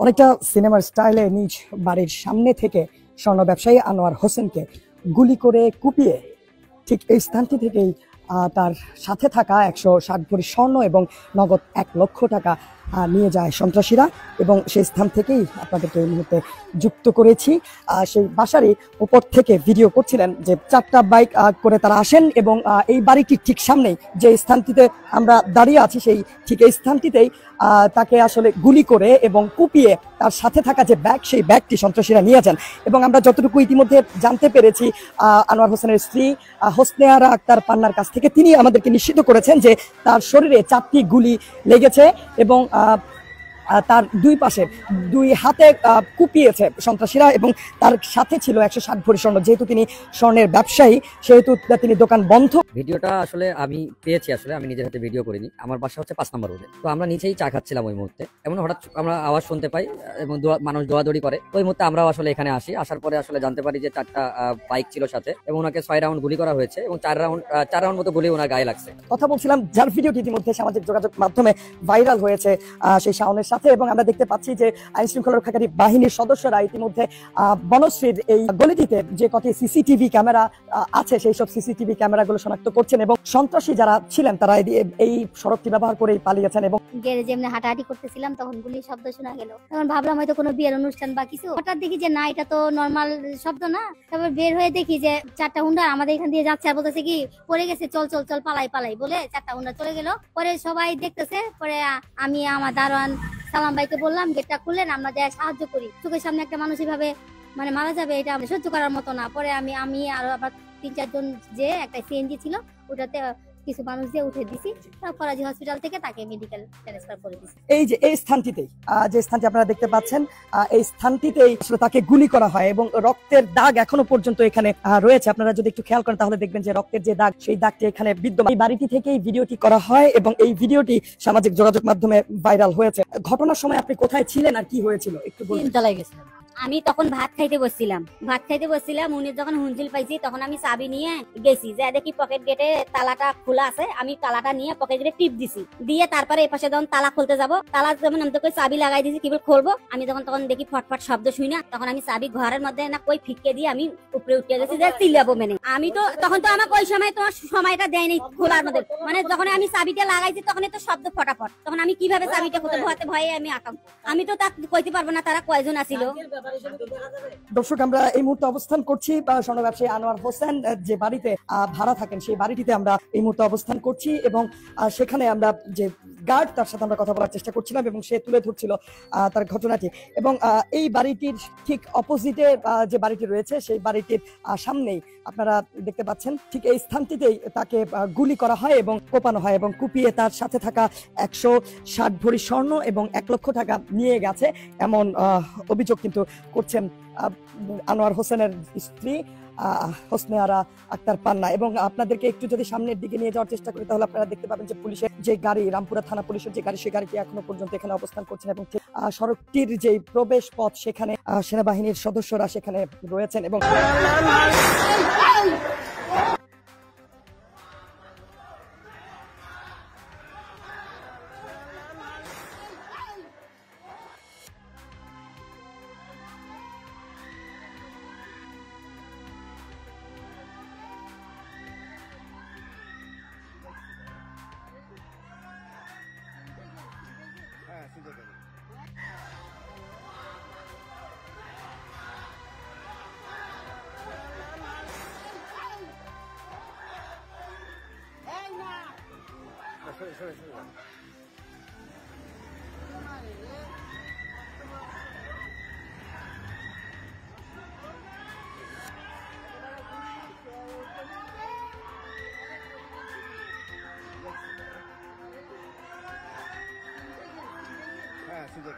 অনেকটা সিনেমার স্টাইলে নিজ বাড়ির সামনে থেকে স্বর্ণ ব্যবসায়ী আনোয়ার হোসেনকে গুলি করে কুপিয়ে ঠিক এই স্থানটি থেকেই তার সাথে থাকা 160 ভরি স্বর্ণ এবং নগদ 1 লক্ষ টাকা নিয়ে যায় সন্ত্রাসীরা। এবং সেই স্থান থেকেই আপনাদেরকে এই মুহূর্তে যুক্ত করেছি। সেই বাসারই উপর থেকে ভিডিও করছিলেন যে 4টা বাইক করে তারা আসেন এবং এই বাড়িটির ঠিক সামনেই যে স্থানটিতে আমরা দাঁড়িয়ে আছি সেই ঠিক এই স্থানটিতেই তাকে আসলে গুলি করে এবং কুপিয়ে তার সাথে থাকা যে ব্যাগ সেই ব্যাগটি সন্ত্রাসীরা নিয়ে যান। এবং আমরা যতটুকু ইতিমধ্যে জানতে পেরেছি আনোয়ার হোসেনের স্ত্রী হোসনে আরা আক্তার পান্নার কাছ থেকে, তিনি আমাদেরকে নিশ্চিত করেছেন যে তার শরীরে 4টি গুলি লেগেছে এবং তার দুই পাশে 2 হাতে কুপিয়েছে সন্ত্রাসীরা এবং তার সাথে ছিল 160 ভরি স্বর্ণ। যেহেতু তিনি স্বর্ণের ব্যবসায়ী সেহেতু তিনি দোকান বন্ধ। ভিডিওটা আসলে আমি পেয়েছি, আসলে আমি নিজের হাতে ভিডিও করিনি। আমার বাসা হচ্ছে 5 নম্বর রোডে। তো আমরা নিচেই চা খাচ্ছিলাম ওই মুহূর্তে, এমন হঠাৎ আমরা আওয়াজ শুনতে পাই এবং মানুষ দৌড়াদৌড়ি করে। ওই মুহূর্তে আমরাও আসলে এখানে আসি। আসার পরে আসলে জানতে পারি যে 4টা বাইক ছিল সাথে এবং ওনাকে 6 রাউন্ড গুলি করা হয়েছে এবং 4 রাউন্ড মতো গুলি ওনার গায়ে লাগছে। কথা বলছিলাম যার ভিডিওটি ইতিমধ্যে সামাজিক যোগাযোগ মাধ্যমে ভাইরাল হয়েছে সেই শাওনের সাথে। এবং আমরা দেখতে পাচ্ছি যে আইন শৃঙ্খলা রক্ষাকারী বাহিনীর সদস্যরা ইতিমধ্যে বনশ্রীর এই গলিটিতে যে কটি সিসিটিভি ক্যামেরা আছে সেই সব সিসিটিভি ক্যামেরাগুলো শনাক্ত করছেন এবং সন্ত্রাসী যারা ছিলেন তারা এই সড়কটি ব্যবহার করে পালিয়েছেন। এবং গ্যারেজে এমনি হাঁটাহাঁটি করতেছিলাম, তখন গুলির শব্দ শোনা গেল। তখন ভাবলাম হয়তো কোনো বিয়ের অনুষ্ঠান বা কিছু। হঠাৎ দেখি যে না, এটা তো নর্মাল শব্দ না। তারপর বের হয়ে দেখি যে 4টা হুন্ডা আমাদের এখান দিয়ে যাচ্ছে আর বলতেছে কি পড়ে গেছে, চল চল চল পালাই পালাই বলে 4টা হুন্ডা চলে গেল। পরে সবাই দেখতেছে। পরে আমি আমার দারোয়ান সালাম ভাইকে বললাম গেটটা খুললেন, আমরা যাই সাহায্য করি। চোখের সামনে একটা মানুষ এভাবে মানে মারা যাবে এটা সহ্য করার মতো না। পরে আমি আরো আবার 3-4 জন যে একটা সিএনজি ছিল ওটাতে কিছু মানুষ দিয়ে উঠে দিছি। ফরাজি হসপিটাল থেকে তাকে মেডিকেল ট্রান্সফার করে দিছি। এই যে এই স্থানটিতেই যে স্থানটি আপনারা দেখতে পাচ্ছেন এই স্থানটিতেই আসলে তাকে গুলি করা হয় এবং রক্তের দাগ এখনো পর্যন্ত এখানে রয়েছে। আপনারা যদি একটু খেয়াল করেন তাহলে দেখবেন যে রক্তের যে দাগ সেই দাগটি এখানে বিদ্যমান। এই বাড়িটি থেকেই ভিডিওটি করা হয় এবং এই ভিডিওটি সামাজিক যোগাযোগ মাধ্যমে ভাইরাল হয়েছে। ঘটনার সময় আপনি কোথায় ছিলেন আর কি হয়েছিল একটু বলুন। তলায় গেছিলাম আমি, তখন ভাত খাইতে বসছিলাম। উনি যখন হুঞ্জিল পাইছি তখন আমি চাবি নিয়ে গেছি, যে দেখি পকেট গেটে তালাটা খোলা আছে। আমি তালাটা নিয়ে পকেট গেটে টিপ দিছি, দিয়ে তারপরে এই পাশে যখন তালা খুলতে যাব, তালা যেমন আমি তো চাবি লাগাই দিছি কিভাবে খুলবো। আমি তখন দেখি ফটফট শব্দ শুই না, তখন আমি চাবি ঘরের মধ্যে না কই ফিকে দিয়ে আমি উপরে উঠে গেছি যে চিল্লাবো মেনে। আমি তো তখন তো আমাকে ওই সময় তোমার সময়টা দেয়নি খোলার মধ্যে, মানে যখন আমি চাবিটা লাগাইছি তখন তো শব্দ ফটাফট। তখন আমি কিভাবে চাবিটা খুলতে ভয়ে আমি আঁকাম। আমি তো তা কইতে পারবো না তারা কয়জন আছিল। দর্শক, আমরা এই মুহূর্তে অবস্থান করছি স্বর্ণ ব্যবসায়ী আনোয়ার হোসেন যে বাড়িতে ভাড়া থাকেন সেই বাড়িটিতে আমরা এই মুহূর্তে অবস্থান করছি এবং সেখানে আমরা যে গার্ড তার সাথে আমরা কথা বলার চেষ্টা করছিলাম এবং সে তুলে ধরছিল তার ঘটনাটি। এবং এই বাড়িটির ঠিক অপোজিটে যে বাড়িটি রয়েছে সেই বাড়িটির সামনেই আপনারা দেখতে পাচ্ছেন ঠিক এই স্থানটিতেই তাকে গুলি করা হয় এবং কোপানো হয় এবং কুপিয়ে তার সাথে থাকা 160 ভরি স্বর্ণ এবং 1 লক্ষ টাকা নিয়ে গেছে এমন অভিযোগ কিন্তু করছেন আনোয়ার হোসেনের স্ত্রী হোসনে আরা আক্তার পান্না। এবং আপনাদেরকে একটু যদি সামনের দিকে নিয়ে যাওয়ার চেষ্টা করি তাহলে আপনারা দেখতে পাবেন যে পুলিশের যে গাড়ি, রামপুরা থানা পুলিশের যে গাড়ি, সেই গাড়িটি এখনো পর্যন্ত এখানে অবস্থান করছেন এবং সড়কটির যে প্রবেশ পথ সেখানে সেনাবাহিনীর সদস্যরা সেখানে রয়েছেন। এবং সুযোগ